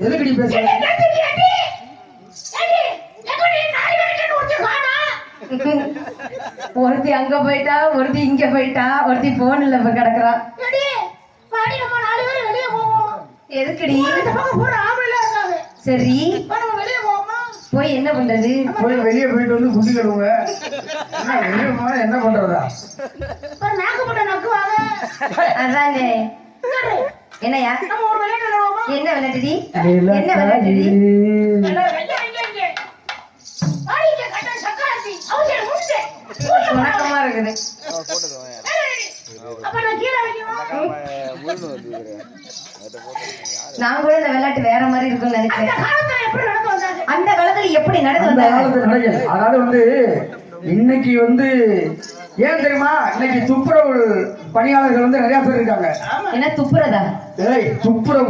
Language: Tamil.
எதுக்கடி பேச ஒருத்தி அங்க போயிட்டா, ஒருத்தி இங்க போயிட்டா, ஒருத்தி போன்ல கிடக்குறா. எதுக்குடி? சரி போய் என்ன பண்றது? போய் வெளியே போயிட்டு வந்து குட்டி கழுவுங்க. வெளியே போனா என்ன பண்றதா? அதானே. என்னையா என்ன விளையாட்டுடி? என்ன விளையாட்டுடி? வணக்கமா இருக்குது. நான் கூட இந்த விளையாட்டு வேற மாதிரி இருக்கும்னு நினைச்சேன். அந்த காலத்துல எப்படி நடந்து வந்தாங்க? அதாவது வந்து இன்னைக்கு வந்து ஏன் தெரியுமா, இன்னைக்கு துப்புரவு பணியாளர்கள் வந்து நிறைய பேர் இருக்காங்க. என்ன துப்புறதா? துப்புரவு